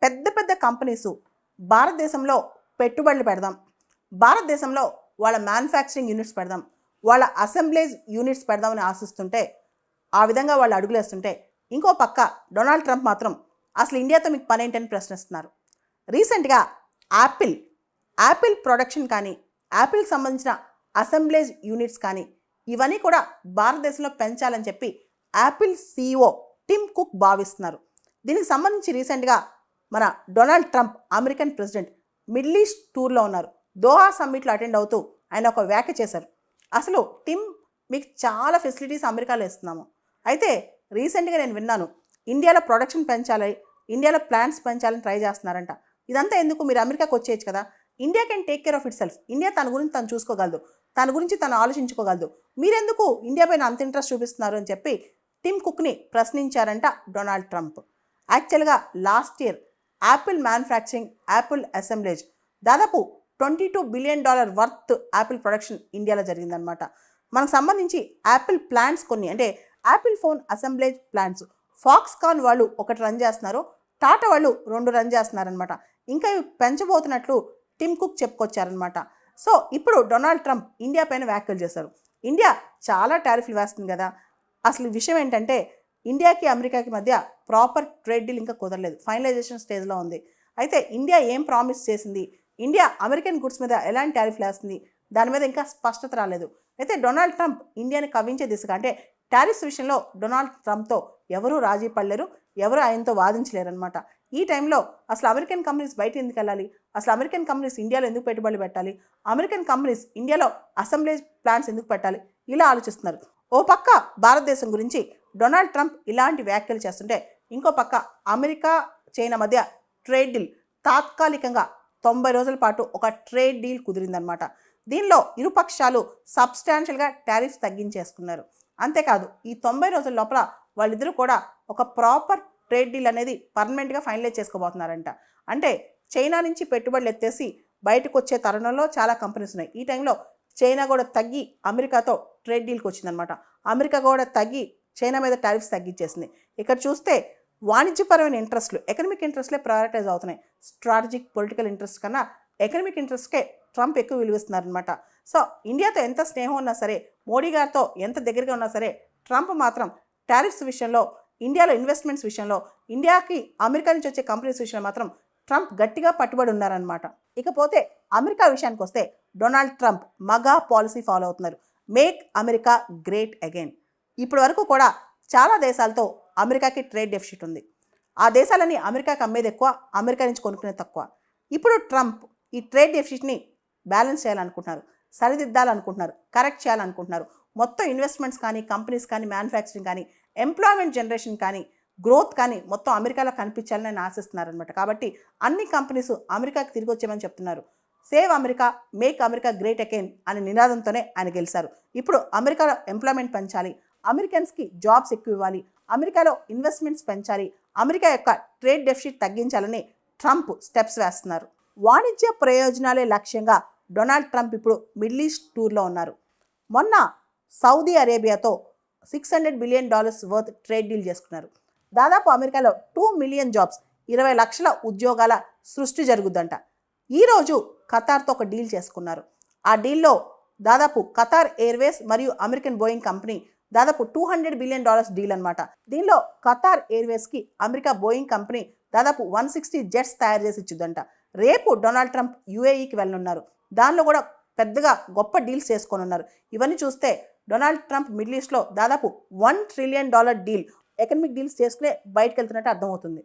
పెద్ద పెద్ద కంపెనీస్ భారతదేశంలో పెట్టుబడులు పెడదాం, భారతదేశంలో వాళ్ళ మ్యానుఫ్యాక్చరింగ్ యూనిట్స్ పెడదాం, వాళ్ళ అసెంబ్లీస్ యూనిట్స్ పెడదామని ఆశిస్తుంటే, ఆ విధంగా వాళ్ళు అడుగులేస్తుంటే, ఇంకో పక్క డొనాల్డ్ ట్రంప్ మాత్రం అసలు ఇండియాతో మీకు పని ఏంటని ప్రశ్నిస్తున్నారు. రీసెంట్గా యాపిల్ ప్రొడక్షన్ కానీ, యాపిల్కి సంబంధించిన అసెంబ్లీస్ యూనిట్స్ కానీ ఇవన్నీ కూడా భారతదేశంలో పెంచాలని చెప్పి యాపిల్ CEO టిమ్ కుక్ భావిస్తున్నారు. దీనికి సంబంధించి రీసెంట్గా మన Donald Trump American president middle east టూర్లో ఉన్నారు. దోహా సమ్మిట్లో అటెండ్ అవుతూ ఆయన ఒక వ్యాఖ్య చేశారు. అసలు టిమ్, మీకు చాలా ఫెసిలిటీస్ అమెరికాలో ఇస్తున్నాము, అయితే రీసెంట్గా నేను విన్నాను ఇండియాలో ప్రొడక్షన్ పెంచాలి, ఇండియాలో ప్లాంట్స్ పెంచాలని ట్రై చేస్తున్నారంట. ఇదంతా ఎందుకు, మీరు అమెరికాకి వచ్చేయచ్చు కదా, India can take care of it self, India తన గురించి తను చూసుకోగలదు, తన గురించి తను ఆలోచించుకోగలదు, మీరెందుకు ఇండియా పైన అంత ఇంట్రెస్ట్ చూపిస్తున్నారు అని చెప్పి టిమ్ కుక్ని ప్రశ్నించారంట డొనాల్డ్ ట్రంప్. యాక్చువల్గా last year Apple manufacturing, Apple assemblies దాదాపు $22 బిలియన్ వర్త్ యాపిల్ ప్రొడక్షన్ ఇండియాలో జరిగిందనమాట. మనకు సంబంధించి యాపిల్ ప్లాంట్స్ కొన్ని, అంటే Apple phone assemblies plants Foxconn వాళ్ళు ఒకటి రన్ చేస్తున్నారు, టాటా వాళ్ళు 2 రన్ చేస్తున్నారనమాట. ఇంకా ఇవి పెంచబోతున్నట్లు టిమ్ కుక్ చెప్పుకొచ్చారనమాట. సో ఇప్పుడు డొనాల్డ్ ట్రంప్ ఇండియా పైన వ్యాఖ్యలు చేశారు. ఇండియా చాలా టారిఫ్లు వేస్తుంది కదా, అసలు విషయం ఏంటంటే ఇండియాకి అమెరికాకి మధ్య ప్రాపర్ ట్రేడ్ డీల్ ఇంకా కుదరలేదు, ఫైనలైజేషన్ స్టేజ్లో ఉంది. అయితే ఇండియా ఏం ప్రామిస్ చేసింది, ఇండియా అమెరికన్ గుడ్స్ మీద ఎలాంటి టారిఫ్లు వేస్తుంది, దాని మీద ఇంకా స్పష్టత రాలేదు. అయితే డొనాల్డ్ ట్రంప్ ఇండియాని కవ్వించే దిశగా, అంటే టారిఫ్స్ విషయంలో డొనాల్డ్ ట్రంప్తో ఎవరూ రాజీ పడలేరు, ఎవరు ఆయనతో వాదించలేరు అనమాట. ఈ టైంలో అసలు అమెరికన్ కంపెనీస్ బయట ఎందుకు వెళ్ళాలి, అసలు అమెరికన్ కంపెనీస్ ఇండియాలో ఎందుకు పెట్టుబడులు పెట్టాలి, అమెరికన్ కంపెనీస్ ఇండియాలో అసెంబ్లీస్ ప్లాంట్స్ ఎందుకు పెట్టాలి, ఇలా ఆలోచిస్తున్నారు. ఓ పక్క భారతదేశం గురించి డొనాల్డ్ ట్రంప్ ఇలాంటి వ్యాఖ్యలు చేస్తుంటే, ఇంకో పక్క అమెరికా చైనా మధ్య ట్రేడ్ డీల్ తాత్కాలికంగా 90 రోజుల పాటు ఒక ట్రేడ్ డీల్ కుదిరిందనమాట. దీనిలో ఇరుపక్షాలు సబ్స్టాన్షియల్గా టారిఫ్స్ తగ్గించేసుకున్నారు. అంతేకాదు ఈ 90 రోజుల లోపల వాళ్ళిద్దరూ కూడా ఒక ప్రాపర్ ట్రేడ్ డీల్ అనేది పర్మనెంట్గా ఫైనలైజ్ చేసుకోబోతున్నారంట. అంటే చైనా నుంచి పెట్టుబడులు ఎత్తేసి బయటకు వచ్చే తరుణంలో చాలా కంపెనీస్ ఉన్నాయి. ఈ టైంలో చైనా కూడా తగ్గి అమెరికాతో ట్రేడ్ డీల్కి వచ్చిందనమాట. అమెరికా కూడా తగ్గి చైనా మీద టారిఫ్స్ తగ్గించేసింది. ఇక్కడ చూస్తే వాణిజ్యపరమైన ఇంట్రెస్ట్లు, ఎకనమిక్ ఇంట్రెస్ట్లే ప్రయారిటైజ్ అవుతున్నాయి. స్ట్రాటజిక్ పొలిటికల్ ఇంట్రెస్ట్ కన్నా ఎకనమిక్ ఇంట్రెస్ట్కే ట్రంప్ ఎక్కువ విలువిస్తున్నారనమాట. సో ఇండియాతో ఎంత స్నేహం ఉన్నా సరే, మోడీ గారితో ఎంత దగ్గరగా ఉన్నా సరే, ట్రంప్ మాత్రం టారిఫ్స్ విషయంలో, ఇండియాలో ఇన్వెస్ట్మెంట్స్ విషయంలో, ఇండియాకి అమెరికా నుంచి వచ్చే కంపెనీస్ విషయంలో మాత్రం ట్రంప్ గట్టిగా పట్టుబడి ఉన్నారనమాట. ఇకపోతే అమెరికా విషయానికి వస్తే డొనాల్డ్ ట్రంప్ మగా పాలసీ ఫాలో అవుతున్నారు, మేక్ అమెరికా గ్రేట్ అగైన్. ఇప్పటి వరకు కూడా చాలా దేశాలతో అమెరికాకి ట్రేడ్ డెఫిసిట్ ఉంది. ఆ దేశాలని అమెరికాకి అమ్మేది ఎక్కువ, అమెరికా నుంచి కొనుక్కునేది తక్కువ. ఇప్పుడు ట్రంప్ ఈ ట్రేడ్ డెఫిసిట్ని బ్యాలెన్స్ చేయాలనుకుంటున్నారు, సరిదిద్దాలనుకుంటున్నారు, కరెక్ట్ చేయాలనుకుంటున్నారు. మొత్తం ఇన్వెస్ట్మెంట్స్ కానీ, కంపెనీస్ కానీ, మ్యానుఫ్యాక్చరింగ్ కానీ, ఎంప్లాయ్మెంట్ జనరేషన్ కానీ, గ్రోత్ కానీ మొత్తం అమెరికాలో కనిపించాలని ఆయన ఆశిస్తున్నారనమాట. కాబట్టి అన్ని కంపెనీస్ అమెరికాకి తిరిగి వచ్చేయమని చెప్తున్నారు. Save America, make America great again అనే నినాదంతోనే ఆయన గెలిచారు. ఇప్పుడు అమెరికాలో ఎంప్లాయ్మెంట్ పెంచాలి, అమెరికన్స్కి జాబ్స్ ఎక్కువ ఇవ్వాలి, అమెరికాలో ఇన్వెస్ట్మెంట్స్ పెంచాలి, అమెరికా యొక్క ట్రేడ్ డెఫిసిట్ తగ్గించాలని ట్రంప్ స్టెప్స్ వేస్తున్నారు. వాణిజ్య ప్రయోజనాలే లక్ష్యంగా డొనాల్డ్ ట్రంప్ ఇప్పుడు మిడిల్ ఈస్ట్ టూర్లో ఉన్నారు. మొన్న సౌదీ అరేబియాతో $600 బిలియన్ వర్త్ ట్రేడ్ డీల్ చేసుకున్నారు. దాదాపు అమెరికాలో 2 మిలియన్ జాబ్స్, 20 లక్షల ఉద్యోగాల సృష్టి జరుగుద్దంట. ఈరోజు ఖతార్తో ఒక డీల్ చేసుకున్నారు. ఆ డీల్లో దాదాపు ఖతార్ ఎయిర్వేస్ మరియు అమెరికన్ బోయింగ్ కంపెనీ దాదాపు $200 బిలియన్ డీల్ అనమాట. దీనిలో ఖతార్ ఎయిర్వేస్కి అమెరికా బోయింగ్ కంపెనీ దాదాపు 160 జెట్స్ తయారు చేసి ఇచ్చుద్దంట. రేపు డొనాల్డ్ ట్రంప్ UAEకి వెళ్ళనున్నారు. దానిలో కూడా పెద్దగా గొప్ప డీల్స్ చేసుకొని ఉన్నారు. ఇవన్నీ చూస్తే డొనాల్డ్ ట్రంప్ మిడిల్ ఈస్ట్లో దాదాపు $1 ట్రిలియన్ డీల్, ఎకనమిక్ డీల్స్ చేసుకునే బయటకు వెళ్తున్నట్టు అర్థమవుతుంది.